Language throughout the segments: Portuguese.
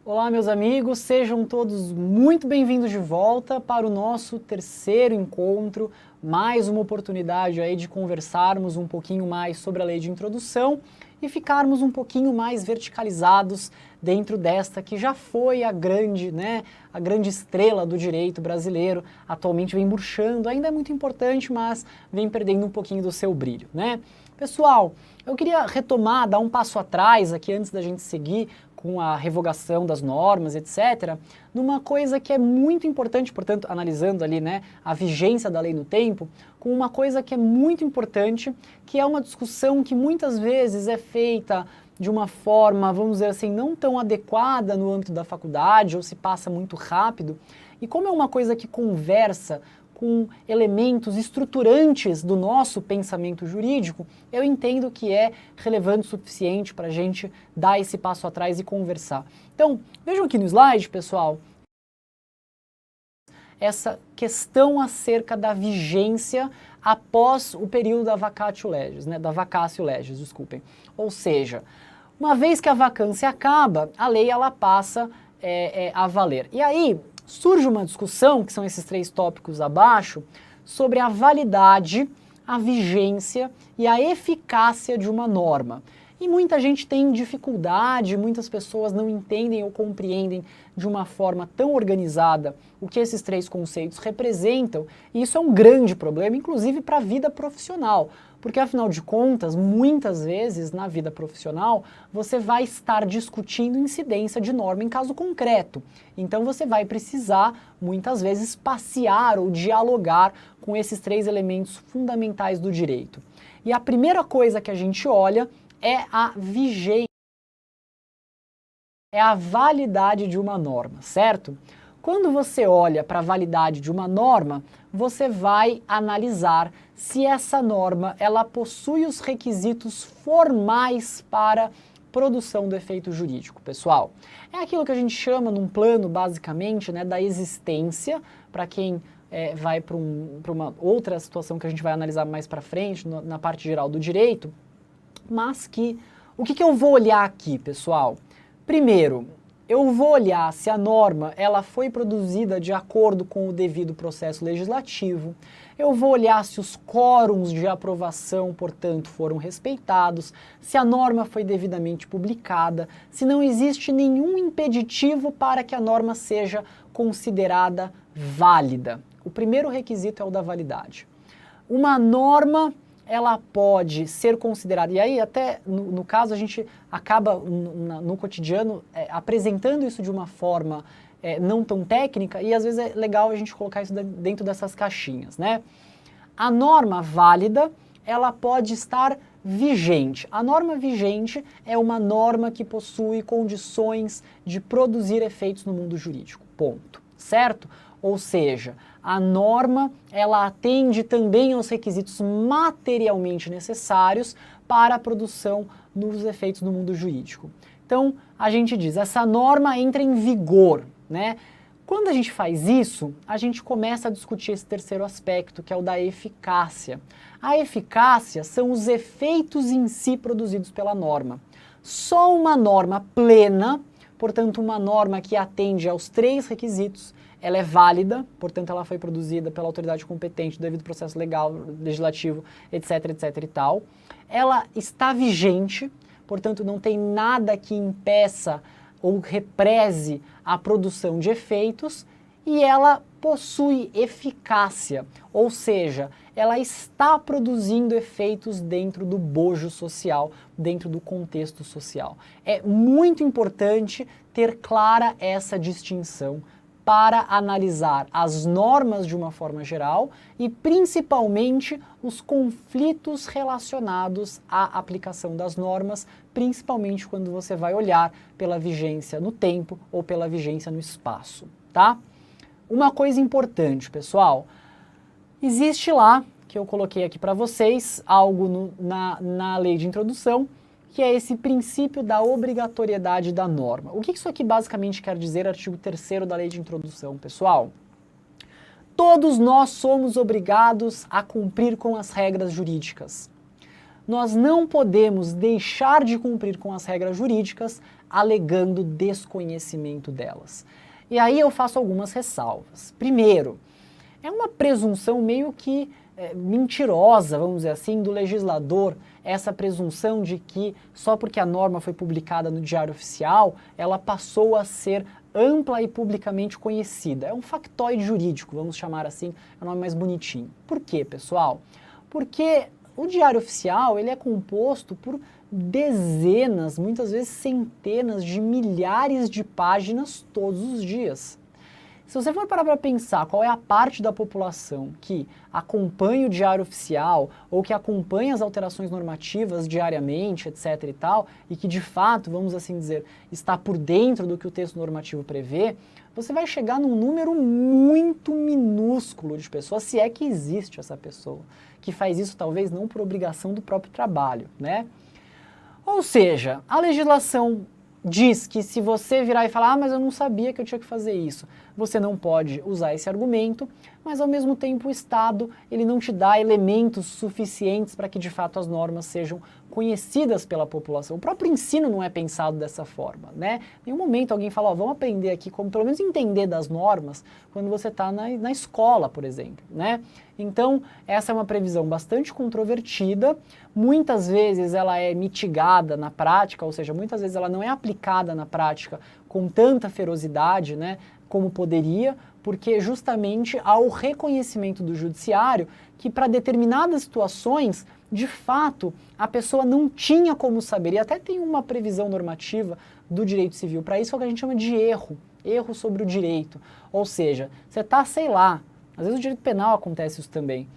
Olá, meus amigos, sejam todos muito bem-vindos de volta para o nosso terceiro encontro, mais uma oportunidade aí de conversarmos um pouquinho mais sobre a lei de introdução e ficarmos um pouquinho mais verticalizados dentro desta que já foi a grande estrela do direito brasileiro, atualmente vem murchando, ainda é muito importante, mas vem perdendo um pouquinho do seu brilho, né? Pessoal, eu queria retomar, dar um passo atrás aqui antes da gente seguir com a revogação das normas, etc., numa coisa que é muito importante, portanto, analisando ali, né, a vigência da lei no tempo, com uma coisa que é muito importante, que é uma discussão que muitas vezes é feita de uma forma, vamos dizer assim, não tão adequada no âmbito da faculdade, ou se passa muito rápido, e como é uma coisa que conversa com elementos estruturantes do nosso pensamento jurídico, eu entendo que é relevante o suficiente para a gente dar esse passo atrás e conversar. Então, vejam aqui no slide, pessoal, essa questão acerca da vigência após o período da vacatio legis, né, da vacatio legis, desculpem. Ou seja, uma vez que a vacância acaba, a lei ela passa a valer. E aí, surge uma discussão, que são esses três tópicos abaixo, sobre a validade, a vigência e a eficácia de uma norma. E muita gente tem dificuldade, muitas pessoas não entendem ou compreendem de uma forma tão organizada o que esses três conceitos representam, e isso é um grande problema, inclusive para a vida profissional. Porque, afinal de contas, muitas vezes na vida profissional, você vai estar discutindo incidência de norma em caso concreto. Então você vai precisar, muitas vezes, passear ou dialogar com esses três elementos fundamentais do direito. E a primeira coisa que a gente olha é a vigência, é a validade de uma norma, certo? Quando você olha para a validade de uma norma, você vai analisar se essa norma ela possui os requisitos formais para produção do efeito jurídico, pessoal. É aquilo que a gente chama num plano, basicamente, né, da existência, para quem vai para uma outra situação que a gente vai analisar mais para frente, na parte geral do direito, mas que, o que eu vou olhar aqui, pessoal? Primeiro, eu vou olhar se a norma ela foi produzida de acordo com o devido processo legislativo, eu vou olhar se os quórums de aprovação, portanto, foram respeitados, se a norma foi devidamente publicada, se não existe nenhum impeditivo para que a norma seja considerada válida. O primeiro requisito é o da validade. Uma norma ela pode ser considerada, e aí até no caso a gente acaba no cotidiano apresentando isso de uma forma não tão técnica, e às vezes é legal a gente colocar isso dentro dessas caixinhas, né? A norma válida, ela pode estar vigente. A norma vigente é uma norma que possui condições de produzir efeitos no mundo jurídico, ponto, certo? Ou seja, a norma ela atende também aos requisitos materialmente necessários para a produção dos efeitos no mundo jurídico. Então, a gente diz, essa norma entra em vigor, né? Quando a gente faz isso, a gente começa a discutir esse terceiro aspecto, que é o da eficácia. A eficácia são os efeitos em si produzidos pela norma. Só uma norma plena, portanto uma norma que atende aos três requisitos, ela é válida, portanto ela foi produzida pela autoridade competente, devido ao processo legal, legislativo, etc, etc e tal. Ela está vigente, portanto não tem nada que impeça ou represe a produção de efeitos, e ela possui eficácia, ou seja, ela está produzindo efeitos dentro do bojo social, dentro do contexto social. É muito importante ter clara essa distinção para analisar as normas de uma forma geral e principalmente os conflitos relacionados à aplicação das normas, principalmente quando você vai olhar pela vigência no tempo ou pela vigência no espaço, tá? Uma coisa importante, pessoal, existe lá, que eu coloquei aqui para vocês, algo na lei de introdução, que é esse princípio da obrigatoriedade da norma. O que isso aqui basicamente quer dizer, artigo 3º da lei de introdução, pessoal? Todos nós somos obrigados a cumprir com as regras jurídicas. Nós não podemos deixar de cumprir com as regras jurídicas alegando desconhecimento delas. E aí eu faço algumas ressalvas. Primeiro, é uma presunção meio que mentirosa, vamos dizer assim, do legislador, essa presunção de que só porque a norma foi publicada no Diário Oficial, ela passou a ser ampla e publicamente conhecida. É um factoide jurídico, vamos chamar assim, é o nome mais bonitinho. Por quê, pessoal? Porque o Diário Oficial, ele é composto por dezenas, muitas vezes centenas de milhares de páginas todos os dias. Se você for parar para pensar qual é a parte da população que acompanha o Diário Oficial ou que acompanha as alterações normativas diariamente, etc. e tal, e que de fato, vamos assim dizer, está por dentro do que o texto normativo prevê, você vai chegar num número muito minúsculo de pessoas, se é que existe essa pessoa, que faz isso talvez não por obrigação do próprio trabalho, né? Ou seja, a legislação diz que se você virar e falar, mas eu não sabia que eu tinha que fazer isso, você não pode usar esse argumento, mas ao mesmo tempo o Estado, ele não te dá elementos suficientes para que de fato as normas sejam conhecidas pela população. O próprio ensino não é pensado dessa forma, né? Em nenhum momento alguém fala, ó, vamos aprender aqui como pelo menos entender das normas quando você está na escola, por exemplo, né? Então, essa é uma previsão bastante controvertida, muitas vezes ela é mitigada na prática, ou seja, muitas vezes ela não é aplicada na prática com tanta ferocidade, né, como poderia, porque justamente há o reconhecimento do judiciário que para determinadas situações, de fato, a pessoa não tinha como saber, e até tem uma previsão normativa do direito civil para isso, é o que a gente chama de erro sobre o direito, ou seja, você está, sei lá, às vezes o direito penal acontece isso também,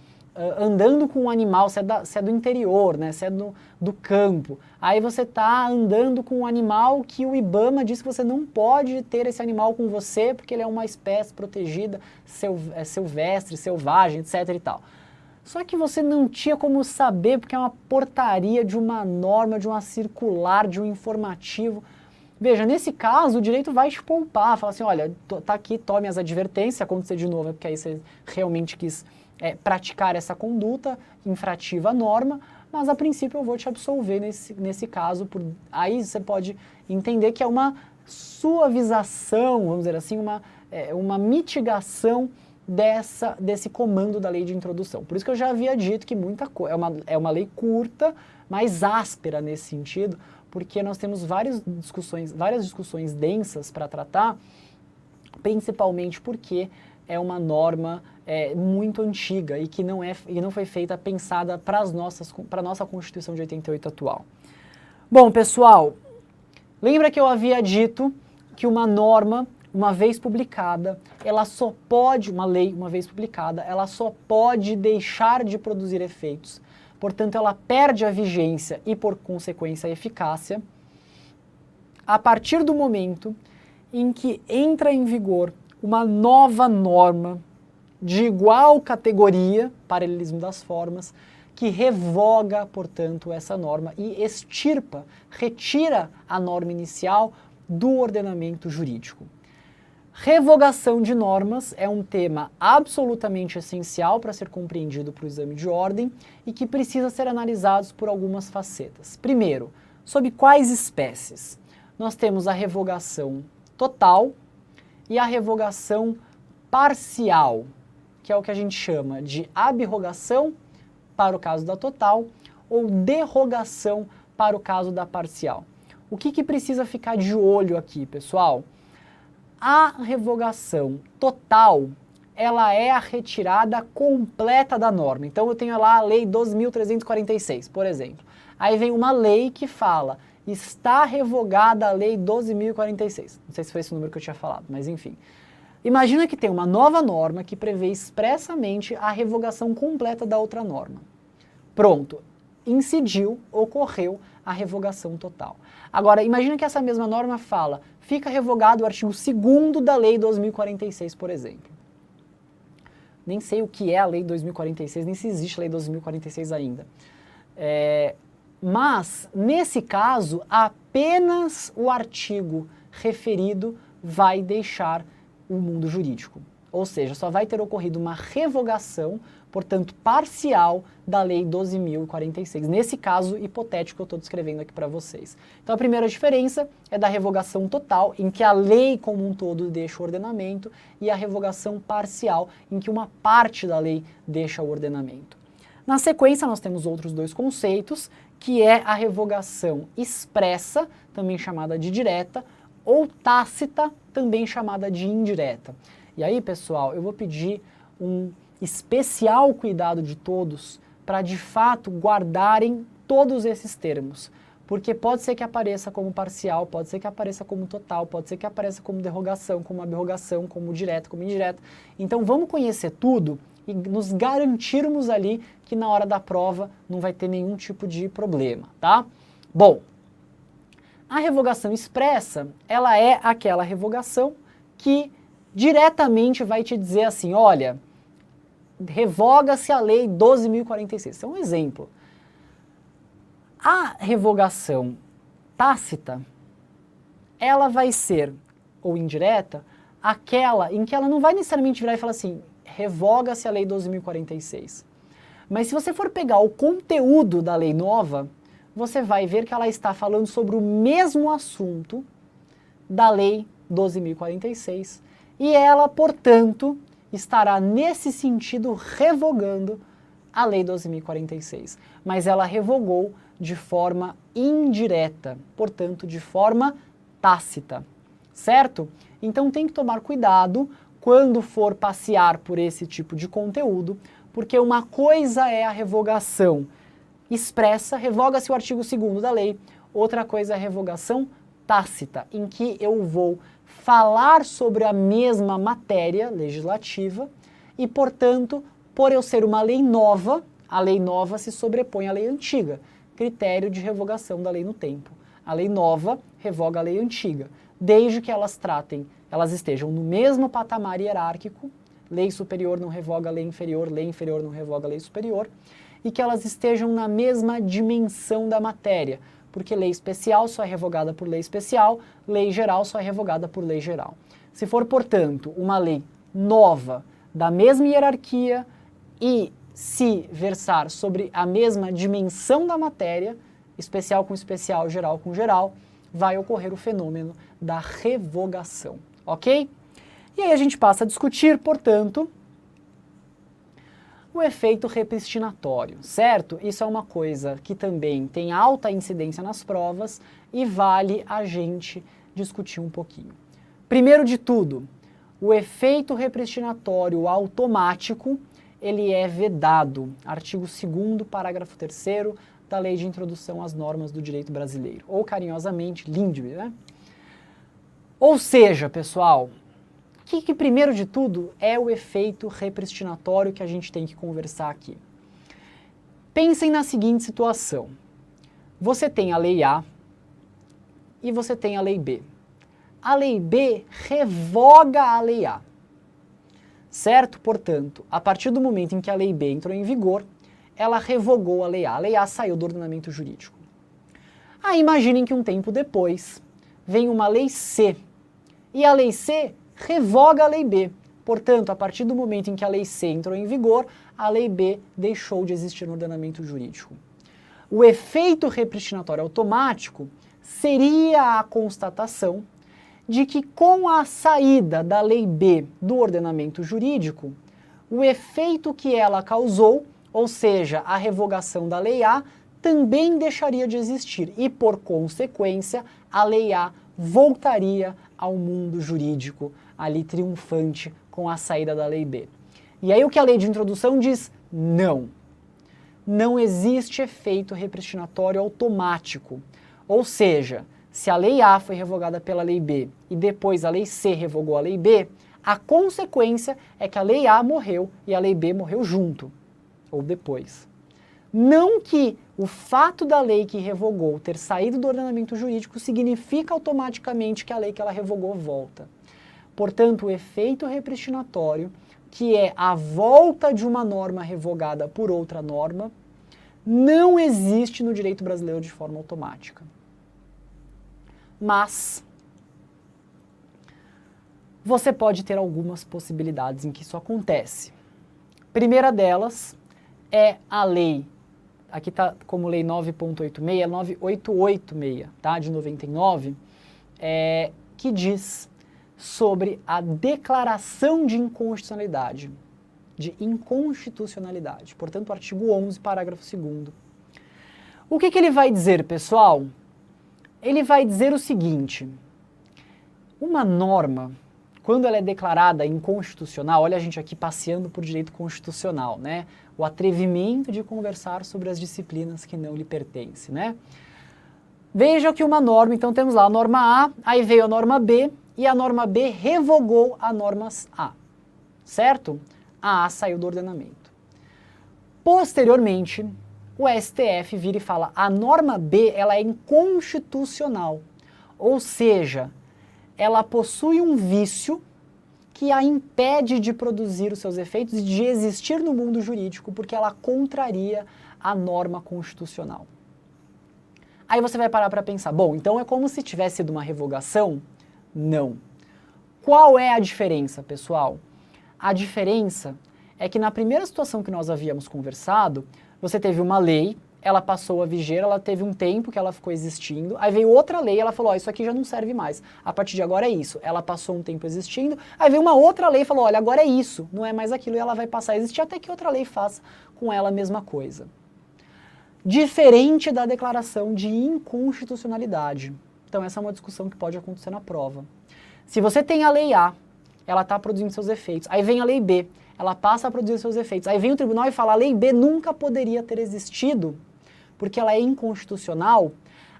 andando com um animal, se é do interior, né, se é do campo, aí você está andando com um animal que o IBAMA diz que você não pode ter esse animal com você porque ele é uma espécie protegida, silvestre, selvagem, etc e tal. Só que você não tinha como saber porque é uma portaria de uma norma, de uma circular, de um informativo. Veja, nesse caso o direito vai te poupar, fala assim, olha, tá aqui, tome as advertências, se acontecer de novo é porque aí você realmente quis praticar essa conduta infrativa à norma, mas a princípio eu vou te absolver nesse caso. Aí você pode entender que é uma suavização, vamos dizer assim, uma mitigação desse comando da lei de introdução. Por isso que eu já havia dito que é uma lei curta, mas áspera nesse sentido, porque nós temos várias discussões densas para tratar, principalmente porque é uma norma muito antiga e que não foi pensada para a nossa Constituição de 88 atual. Bom, pessoal, lembra que eu havia dito que uma norma, uma vez publicada, uma lei, uma vez publicada, ela só pode deixar de produzir efeitos. Portanto, ela perde a vigência e, por consequência, a eficácia a partir do momento em que entra em vigor uma nova norma de igual categoria, paralelismo das formas, que revoga, portanto, essa norma e retira a norma inicial do ordenamento jurídico. Revogação de normas é um tema absolutamente essencial para ser compreendido para o exame de ordem e que precisa ser analisado por algumas facetas. Primeiro, sob quais espécies? Nós temos a revogação total e a revogação parcial, que é o que a gente chama de abrogação para o caso da total ou derrogação para o caso da parcial. O que precisa ficar de olho aqui, pessoal? A revogação total, ela é a retirada completa da norma. Então eu tenho lá a lei 12.346, por exemplo. Aí vem uma lei que fala, está revogada a lei 12.046. Não sei se foi esse o número que eu tinha falado, mas enfim. Imagina que tem uma nova norma que prevê expressamente a revogação completa da outra norma. Pronto, ocorreu a revogação total. Agora, imagina que essa mesma norma fala, fica revogado o artigo 2º da lei 2046, por exemplo. Nem sei o que é a lei 2046, nem se existe a lei 2046 ainda. Mas, nesse caso, apenas o artigo referido vai deixar o mundo jurídico. ou seja, só vai ter ocorrido uma revogação, portanto, parcial da Lei 12.046. Nesse caso hipotético que eu estou descrevendo aqui para vocês. Então, a primeira diferença é da revogação total, em que a lei como um todo deixa o ordenamento, e a revogação parcial, em que uma parte da lei deixa o ordenamento. Na sequência, nós temos outros dois conceitos, que é a revogação expressa, também chamada de direta, ou tácita, também chamada de indireta. E aí, pessoal, eu vou pedir um especial cuidado de todos para, de fato, guardarem todos esses termos. Porque pode ser que apareça como parcial, pode ser que apareça como total, pode ser que apareça como derrogação, como aberrogação, como direta, como indireta. Então, vamos conhecer tudo e nos garantirmos ali que na hora da prova não vai ter nenhum tipo de problema, tá? Bom, a revogação expressa, ela é aquela revogação que diretamente vai te dizer assim, olha, revoga-se a lei 12.046. Isso é um exemplo. A revogação tácita, ela vai ser, ou indireta, aquela em que ela não vai necessariamente virar e falar assim, revoga-se a lei 12.046. Mas se você for pegar o conteúdo da lei nova, você vai ver que ela está falando sobre o mesmo assunto da lei 12.046 e ela, portanto, estará nesse sentido revogando a lei 12.046. Mas ela revogou de forma indireta, portanto, de forma tácita, certo? Então tem que tomar cuidado quando for passear por esse tipo de conteúdo, porque uma coisa é a revogação expressa, revoga-se o artigo 2º da lei, outra coisa é a revogação tácita, em que eu vou falar sobre a mesma matéria legislativa e, portanto, por eu ser uma lei nova, a lei nova se sobrepõe à lei antiga, critério de revogação da lei no tempo. A lei nova revoga a lei antiga, desde que elas estejam no mesmo patamar hierárquico, lei superior não revoga a lei inferior não revoga a lei superior, e que elas estejam na mesma dimensão da matéria, porque lei especial só é revogada por lei especial, lei geral só é revogada por lei geral. Se for, portanto, uma lei nova, da mesma hierarquia e se versar sobre a mesma dimensão da matéria, especial com especial, geral com geral, vai ocorrer o fenômeno da revogação, ok? E aí a gente passa a discutir, portanto, o efeito repristinatório, certo? Isso é uma coisa que também tem alta incidência nas provas e vale a gente discutir um pouquinho. Primeiro de tudo, o efeito repristinatório automático, ele é vedado. Artigo 2º, parágrafo 3º da Lei de Introdução às Normas do Direito Brasileiro, ou carinhosamente, LINDB, né? Ou seja, pessoal, que primeiro de tudo é o efeito repristinatório que a gente tem que conversar aqui. Pensem na seguinte situação. Você tem a lei A e você tem a lei B. A lei B revoga a lei A, certo? Portanto, a partir do momento em que a lei B entrou em vigor, ela revogou a lei A. A lei A saiu do ordenamento jurídico. Aí imaginem que um tempo depois vem uma lei C. E a lei C revoga a lei B. Portanto, a partir do momento em que a lei C entrou em vigor, a lei B deixou de existir no ordenamento jurídico. O efeito repristinatório automático seria a constatação de que com a saída da lei B do ordenamento jurídico, o efeito que ela causou, ou seja, a revogação da lei A, também deixaria de existir e, por consequência, a lei A voltaria ao mundo jurídico, ali triunfante com a saída da lei B. E aí o que a lei de introdução diz? Não. Não existe efeito repristinatório automático. Ou seja, se a lei A foi revogada pela lei B e depois a lei C revogou a lei B, a consequência é que a lei A morreu e a lei B morreu junto, ou depois. Não que o fato da lei que revogou ter saído do ordenamento jurídico significa automaticamente que a lei que ela revogou volta. Portanto, o efeito repristinatório, que é a volta de uma norma revogada por outra norma, não existe no direito brasileiro de forma automática. Mas você pode ter algumas possibilidades em que isso acontece. Primeira delas é a lei, aqui está como lei 9.86, é 9886, tá, de 99, que diz sobre a declaração de inconstitucionalidade, portanto, o artigo 11, parágrafo 2º. O que ele vai dizer, pessoal? Ele vai dizer o seguinte: uma norma, quando ela é declarada inconstitucional, olha a gente aqui passeando por direito constitucional, né? O atrevimento de conversar sobre as disciplinas que não lhe pertencem, né? Veja que uma norma, então temos lá a norma A, aí veio a norma B, e a norma B revogou a norma A, certo? A A saiu do ordenamento. Posteriormente, o STF vira e fala, a norma B ela é inconstitucional, ou seja, ela possui um vício que a impede de produzir os seus efeitos e de existir no mundo jurídico, porque ela contraria a norma constitucional. Aí você vai parar para pensar, bom, então é como se tivesse sido uma revogação? Não. Qual é a diferença, pessoal? A diferença é que na primeira situação que nós havíamos conversado, você teve uma lei, ela passou a viger, ela teve um tempo que ela ficou existindo, aí veio outra lei, ela falou, ó, isso aqui já não serve mais, a partir de agora é isso. Ela passou um tempo existindo, aí veio uma outra lei e falou, olha, agora é isso, não é mais aquilo, e ela vai passar a existir até que outra lei faça com ela a mesma coisa. Diferente da declaração de inconstitucionalidade. Então essa é uma discussão que pode acontecer na prova. Se você tem a lei A, ela está produzindo seus efeitos, aí vem a lei B, ela passa a produzir seus efeitos, aí vem o tribunal e fala, a lei B nunca poderia ter existido, porque ela é inconstitucional,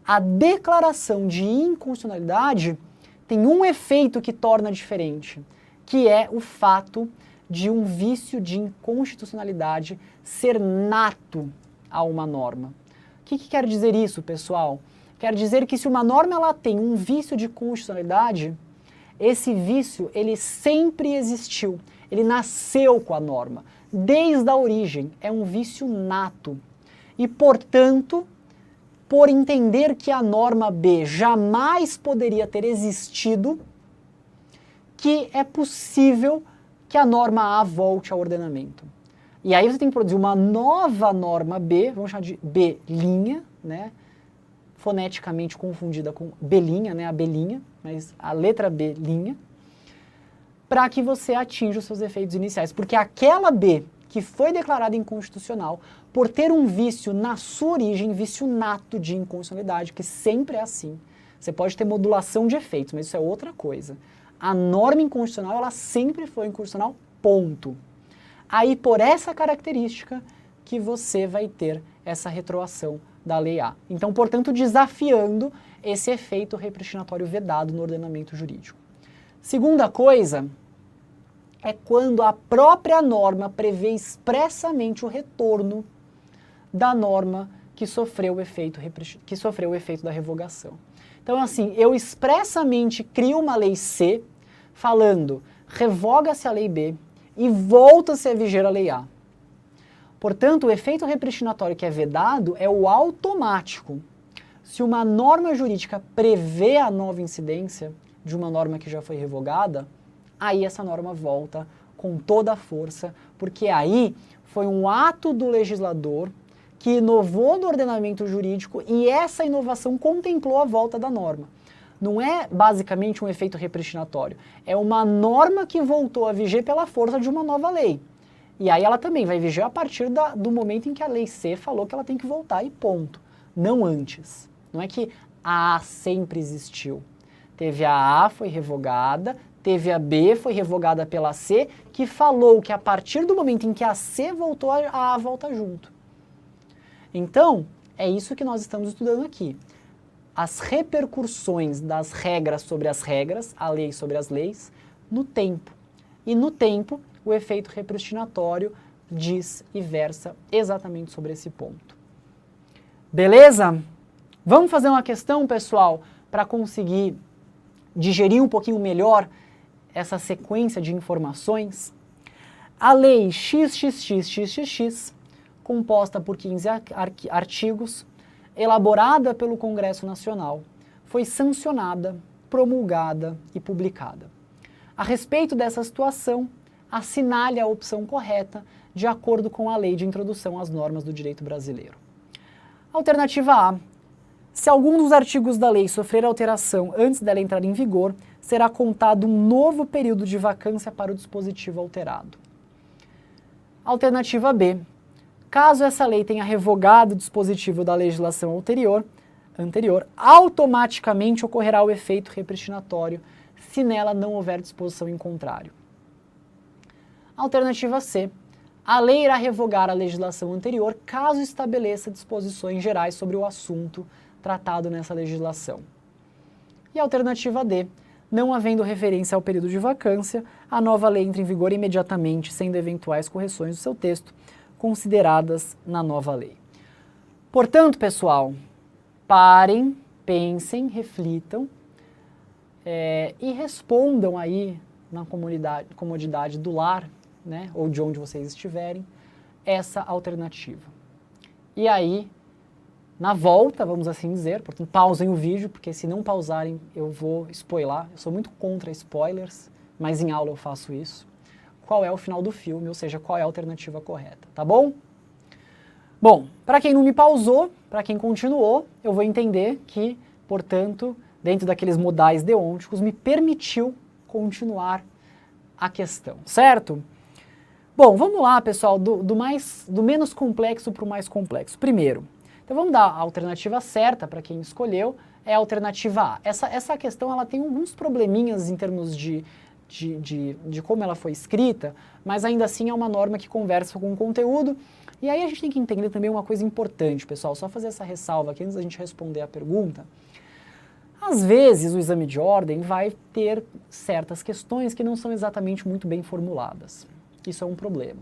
a declaração de inconstitucionalidade tem um efeito que torna diferente, que é o fato de um vício de inconstitucionalidade ser nato a uma norma. O que quer dizer isso, pessoal? Quer dizer que se uma norma ela tem um vício de constitucionalidade, esse vício ele sempre existiu, ele nasceu com a norma, desde a origem, é um vício nato. E, portanto, por entender que a norma B jamais poderia ter existido, que é possível que a norma A volte ao ordenamento. E aí você tem que produzir uma nova norma B, vamos chamar de B', né? Foneticamente confundida com B', né? A B', mas a letra B', para que você atinja os seus efeitos iniciais. Porque aquela B que foi declarada inconstitucional, por ter um vício na sua origem, vício nato de inconstitucionalidade, que sempre é assim. Você pode ter modulação de efeitos, mas isso é outra coisa. A norma inconstitucional, ela sempre foi inconstitucional, ponto. Aí, por essa característica, que você vai ter essa retroação da lei A. Então, portanto, desafiando esse efeito repristinatório vedado no ordenamento jurídico. Segunda coisa é quando a própria norma prevê expressamente o retorno da norma que sofreu o efeito da revogação. Então, assim, eu expressamente crio uma lei C falando revoga-se a lei B e volta-se a viger a lei A. Portanto, o efeito repristinatório que é vedado é o automático. Se uma norma jurídica prevê a nova incidência de uma norma que já foi revogada, aí essa norma volta com toda a força, porque aí foi um ato do legislador que inovou no ordenamento jurídico e essa inovação contemplou a volta da norma. Não é basicamente um efeito repristinatório, é uma norma que voltou a viger pela força de uma nova lei. E aí ela também vai viger a partir do momento em que a lei C falou que ela tem que voltar e ponto, não antes. Não é que a A sempre existiu. Teve a A, foi revogada, teve a B, foi revogada pela C, que falou que a partir do momento em que a C voltou, a A volta junto. Então, é isso que nós estamos estudando aqui. As repercussões das regras sobre as regras, a lei sobre as leis, no tempo. E no tempo, o efeito repristinatório diz e versa exatamente sobre esse ponto. Beleza? Vamos fazer uma questão, pessoal, para conseguir digerir um pouquinho melhor essa sequência de informações. A lei XXXXXX, composta por 15 artigos, elaborada pelo Congresso Nacional, foi sancionada, promulgada e publicada. A respeito dessa situação, assinale a opção correta de acordo com a Lei de Introdução às Normas do Direito Brasileiro. Alternativa A. Se algum dos artigos da lei sofrer alteração antes dela entrar em vigor, será contado um novo período de vacância para o dispositivo alterado. Alternativa B. Caso essa lei tenha revogado o dispositivo da legislação anterior, automaticamente ocorrerá o efeito repristinatório se nela não houver disposição em contrário. Alternativa C. A lei irá revogar a legislação anterior caso estabeleça disposições gerais sobre o assunto tratado nessa legislação. E alternativa D. Não havendo referência ao período de vacância, a nova lei entra em vigor imediatamente, sendo eventuais correções do seu texto consideradas na nova lei. Portanto, pessoal, parem, pensem, reflitam e respondam aí na comodidade do lar, né, ou de onde vocês estiverem, essa alternativa. E aí, na volta, vamos assim dizer, portanto, pausem o vídeo, porque se não pausarem eu vou spoiler. Eu sou muito contra spoilers, mas em aula eu faço isso. Qual é o final do filme, ou seja, qual é a alternativa correta, tá bom? Bom, para quem não me pausou, para quem continuou, eu vou entender que, portanto, dentro daqueles modais deônticos, me permitiu continuar a questão, certo? Bom, vamos lá, pessoal, do menos complexo para o mais complexo. Primeiro, então vamos dar a alternativa certa para quem escolheu, é a alternativa A. Essa questão ela tem alguns probleminhas em termos de como ela foi escrita, mas ainda assim é uma norma que conversa com o conteúdo. E aí a gente tem que entender também uma coisa importante, pessoal, só fazer essa ressalva aqui antes da gente responder a pergunta. Às vezes o exame de ordem vai ter certas questões que não são exatamente muito bem formuladas. Isso é um problema.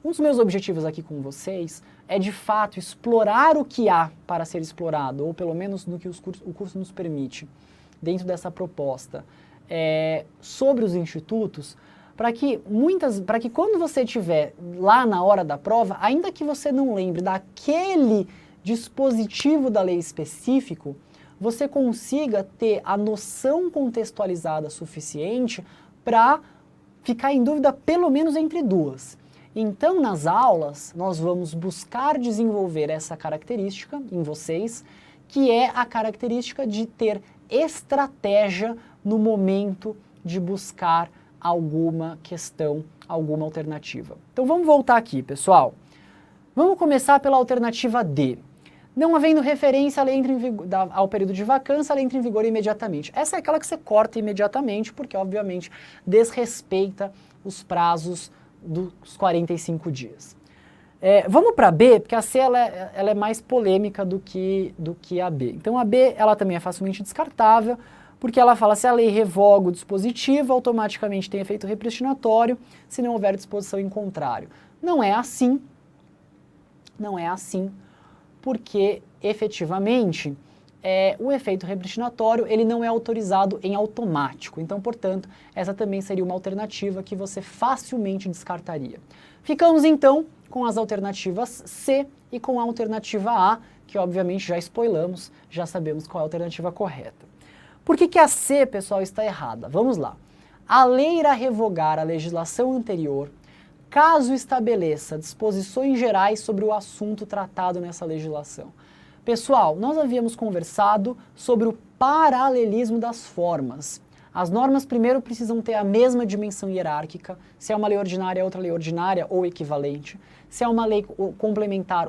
Um dos meus objetivos aqui com vocês é de fato explorar o que há para ser explorado, ou pelo menos no que o curso nos permite, dentro dessa proposta, sobre os institutos, para que quando você estiver lá na hora da prova, ainda que você não lembre daquele dispositivo da lei específico, você consiga ter a noção contextualizada suficiente para ficar em dúvida pelo menos entre duas. Então, nas aulas, nós vamos buscar desenvolver essa característica em vocês, que é a característica de ter estratégia no momento de buscar alguma questão, alguma alternativa. Então vamos voltar aqui, pessoal. Vamos começar pela alternativa D. Não havendo referência, a lei entra em vigor, ao período de vacância, a lei entra em vigor imediatamente. Essa é aquela que você corta imediatamente, porque obviamente desrespeita os prazos dos 45 dias. Vamos para a B, porque a C ela é mais polêmica do que a B. Então a B ela também é facilmente descartável, porque ela fala se a lei revoga o dispositivo, automaticamente tem efeito repristinatório, se não houver disposição em contrário. Não é assim, porque efetivamente o efeito repristinatório ele não é autorizado em automático. Então, portanto, essa também seria uma alternativa que você facilmente descartaria. Ficamos então com as alternativas C e com a alternativa A, que obviamente já spoilamos, já sabemos qual é a alternativa correta. Por que a C, pessoal, está errada? Vamos lá. A lei irá revogar a legislação anterior caso estabeleça disposições gerais sobre o assunto tratado nessa legislação. Pessoal, nós havíamos conversado sobre o paralelismo das formas. As normas primeiro precisam ter a mesma dimensão hierárquica, se é uma lei ordinária, outra lei ordinária ou equivalente, se é uma lei complementar,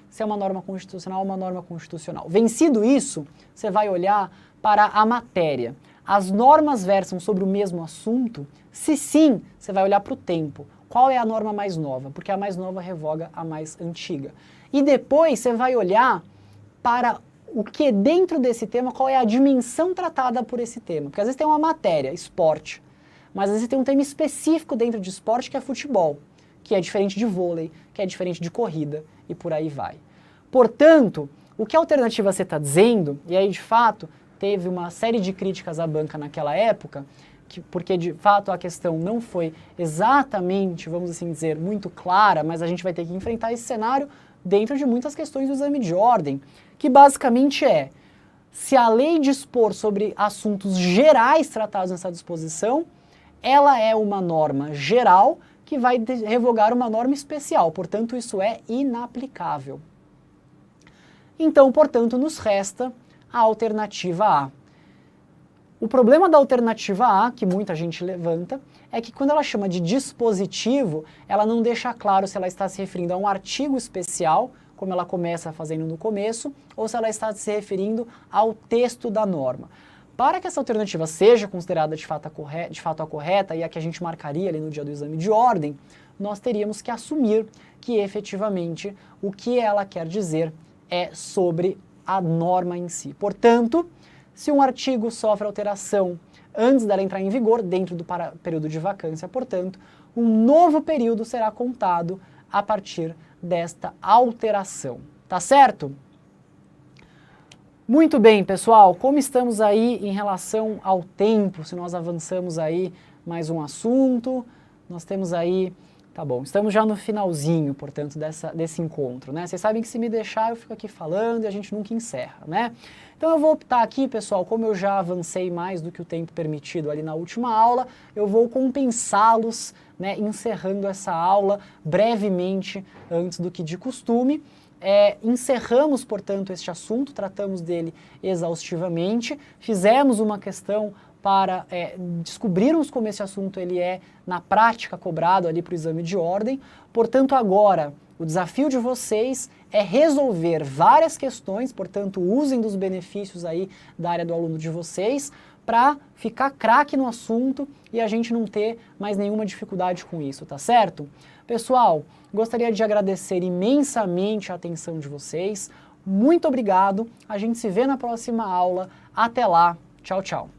se é uma norma constitucional, uma norma constitucional. Vencido isso, você vai olhar para a matéria. As normas versam sobre o mesmo assunto? Se sim, você vai olhar para o tempo. Qual é a norma mais nova? Porque a mais nova revoga a mais antiga. E depois você vai olhar para o que dentro desse tema, qual é a dimensão tratada por esse tema. Porque às vezes tem uma matéria, esporte, mas às vezes tem um tema específico dentro de esporte que é futebol, que é diferente de vôlei, que é diferente de corrida e por aí vai. Portanto, o que a alternativa C está dizendo, e aí de fato teve uma série de críticas à banca naquela época, porque de fato a questão não foi exatamente, vamos assim dizer, muito clara, mas a gente vai ter que enfrentar esse cenário dentro de muitas questões do exame de ordem, que basicamente se a lei dispor sobre assuntos gerais tratados nessa disposição, ela é uma norma geral que vai revogar uma norma especial, portanto isso é inaplicável. Então, portanto, nos resta a alternativa A. O problema da alternativa A, que muita gente levanta, é que quando ela chama de dispositivo, ela não deixa claro se ela está se referindo a um artigo especial, como ela começa fazendo no começo, ou se ela está se referindo ao texto da norma. Para que essa alternativa seja considerada de fato a correta e a que a gente marcaria ali no dia do exame de ordem, nós teríamos que assumir que efetivamente o que ela quer dizer é sobre a norma em si. Portanto, se um artigo sofre alteração antes dela entrar em vigor, dentro do período de vacância, portanto, um novo período será contado a partir desta alteração. Tá certo? Muito bem, pessoal, como estamos aí em relação ao tempo, se nós avançamos aí mais um assunto, nós temos aí, tá bom, estamos já no finalzinho, portanto, desse encontro, né? Vocês sabem que se me deixar eu fico aqui falando e a gente nunca encerra, né? Então eu vou optar aqui, pessoal, como eu já avancei mais do que o tempo permitido ali na última aula, eu vou compensá-los, né, encerrando essa aula brevemente antes do que de costume. Encerramos, portanto, este assunto, tratamos dele exaustivamente, fizemos uma questão para descobrirmos como esse assunto ele é, na prática, cobrado ali para o exame de ordem. Portanto, agora, o desafio de vocês é resolver várias questões, portanto, usem dos benefícios aí da área do aluno de vocês, para ficar craque no assunto e a gente não ter mais nenhuma dificuldade com isso, tá certo? Pessoal, gostaria de agradecer imensamente a atenção de vocês. Muito obrigado. A gente se vê na próxima aula. Até lá. Tchau, tchau.